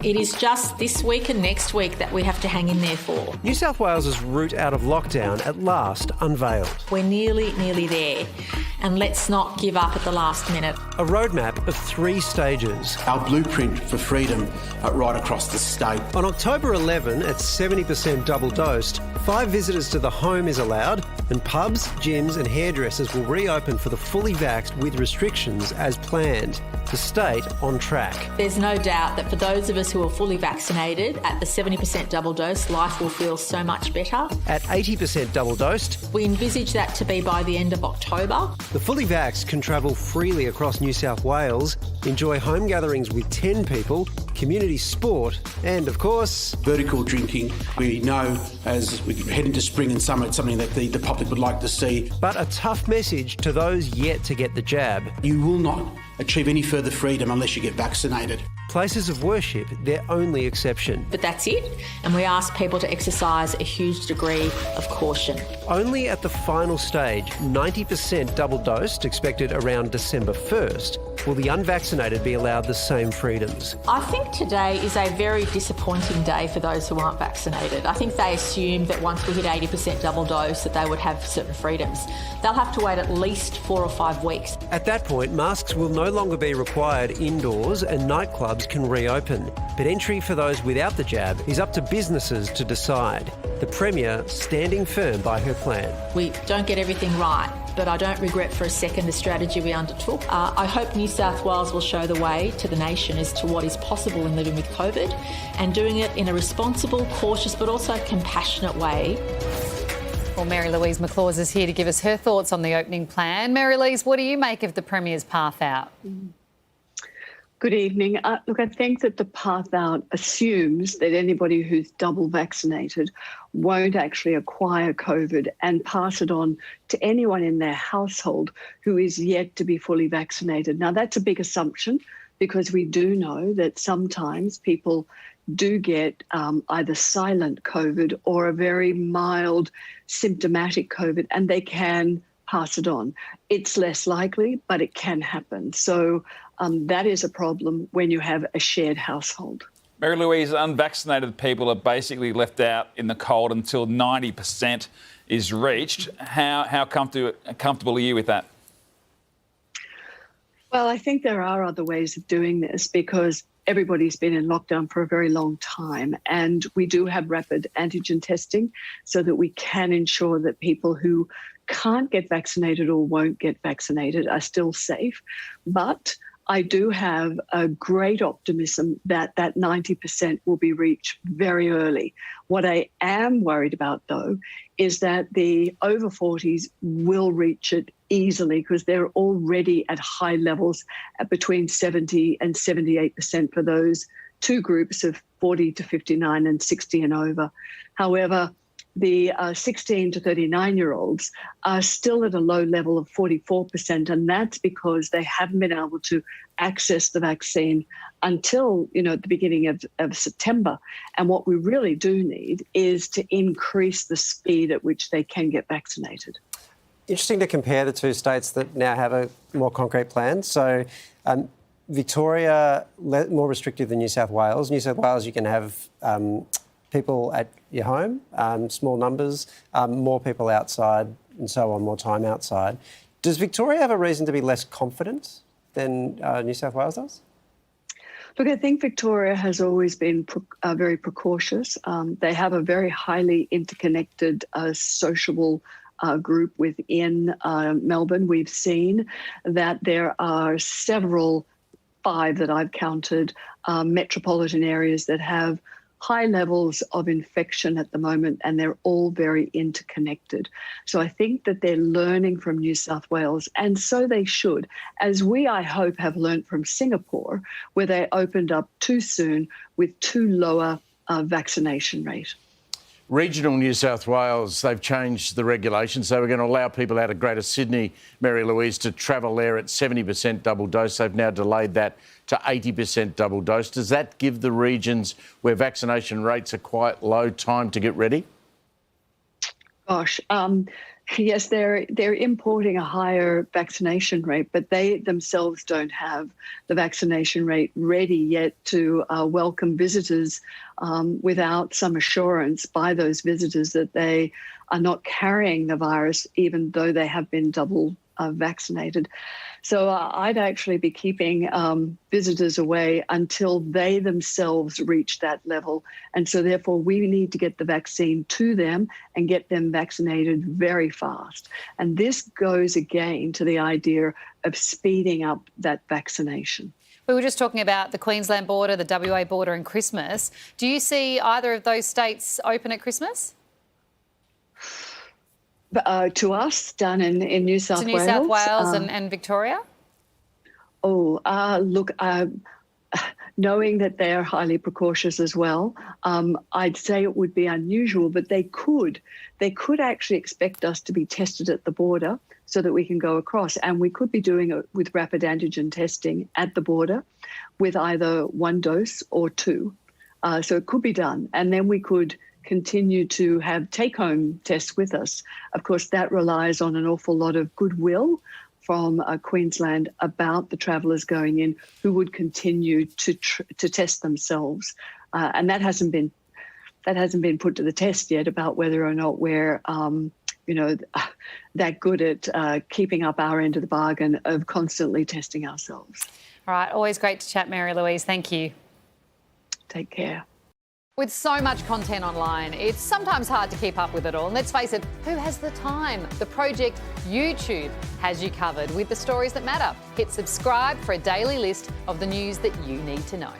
It is just this week and next week that we have to hang in there for. New South Wales's route out of lockdown at last unveiled. We're nearly there. And let's not give up at the last minute. A roadmap of 3 stages. Our blueprint for freedom right across the state. On October 11, at 70% double dosed, 5 visitors to the home is allowed, and pubs, gyms and hairdressers will reopen for the fully vaxxed with restrictions as planned. The state on track. There's no doubt that for those of us who are fully vaccinated, at the 70% double dose, life will feel so much better. At 80% double dosed, we envisage that to be by the end of October. The fully vaxxed can travel freely across New South Wales, enjoy home gatherings with 10 people, community sport and, of course, vertical drinking. We know as we head into spring and summer, it's something that the public would like to see. But a tough message to those yet to get the jab. You will not achieve any further freedom unless you get vaccinated. Places of worship, their only exception. But that's it, and we ask people to exercise a huge degree of caution. Only at the final stage, 90% double dosed, expected around December 1st, will the unvaccinated be allowed the same freedoms. I think today is a very disappointing day for those who aren't vaccinated. I think they assumed that once we hit 80% double dose that they would have certain freedoms. They'll have to wait at least 4 or 5 weeks. At that point, masks will no longer be required indoors and nightclubs can reopen. But entry for those without the jab is up to businesses to decide. The Premier standing firm by her plan. We don't get everything right, but I don't regret for a second the strategy we undertook. I hope New South Wales will show the way to the nation as to what is possible in living with COVID and doing it in a responsible, cautious but also compassionate way. Well, Mary-Louise McLaws is here to give us her thoughts on the opening plan. Mary-Louise, what do you make of the Premier's path out? Good evening. Look, I think that the path out assumes that anybody who's double vaccinated won't actually acquire COVID and pass it on to anyone in their household who is yet to be fully vaccinated. Now, that's a big assumption because we do know that sometimes people do get either silent COVID or a very mild symptomatic COVID, and they can pass it on. It's less likely, but it can happen. So that is a problem when you have a shared household. Mary-Louise, unvaccinated people are basically left out in the cold until 90% is reached. How comfortable are you with that? Well, I think there are other ways of doing this because everybody's been in lockdown for a very long time, and we do have rapid antigen testing so that we can ensure that people who can't get vaccinated or won't get vaccinated are still safe. But I do have a great optimism that that 90% will be reached very early. What I am worried about, though, is that the over 40s will reach it easily because they're already at high levels at between 70 and 78% for those two groups of 40 to 59 and 60 and over. However, the 16 to 39-year-olds are still at a low level of 44%, and that's because they haven't been able to access the vaccine until, at the beginning of September. And what we really do need is to increase the speed at which they can get vaccinated. Interesting to compare the two states that now have a more concrete plan. So Victoria, more restrictive than New South Wales. New South Wales, you can have people at your home, small numbers, more people outside and so on, more time outside. Does Victoria have a reason to be less confident than New South Wales does? Look, I think Victoria has always been very precautious. They have a very highly interconnected sociable group within Melbourne. We've seen that there are several, 5 that I've counted, metropolitan areas that have high levels of infection at the moment, and they're all very interconnected. So I think that they're learning from New South Wales, and so they should, as we, I hope, have learned from Singapore, where they opened up too soon with too lower vaccination rate. Regional New South Wales, they've changed the regulations, so we're going to allow people out of Greater Sydney, Mary-Louise, to travel there at 70% double dose. They've now delayed that to 80% double dose. Does that give the regions where vaccination rates are quite low time to get ready? Gosh, Yes, they're importing a higher vaccination rate, but they themselves don't have the vaccination rate ready yet to welcome visitors without some assurance by those visitors that they are not carrying the virus, even though they have been double vaccinated. So I'd actually be keeping visitors away until they themselves reach that level. And so therefore we need to get the vaccine to them and get them vaccinated very fast. And this goes again to the idea of speeding up that vaccination. We were just talking about the Queensland border, the WA border and Christmas. Do you see either of those states open at Christmas? To us, down in New South Wales. To New South Wales and Victoria? Look, knowing that they are highly precautious as well, I'd say it would be unusual, but they could actually expect us to be tested at the border so that we can go across. And we could be doing it with rapid antigen testing at the border with either one dose or two. So it could be done. And then we could continue to have take-home tests with us. Of course, that relies on an awful lot of goodwill from Queensland about the travellers going in who would continue to test themselves, and that hasn't been put to the test yet about whether or not we're that good at keeping up our end of the bargain of constantly testing ourselves. All right, always great to chat, Mary Louise. Thank you. Take care. With so much content online, it's sometimes hard to keep up with it all. And let's face it, who has the time? The Project YouTube has you covered with the stories that matter. Hit subscribe for a daily list of the news that you need to know.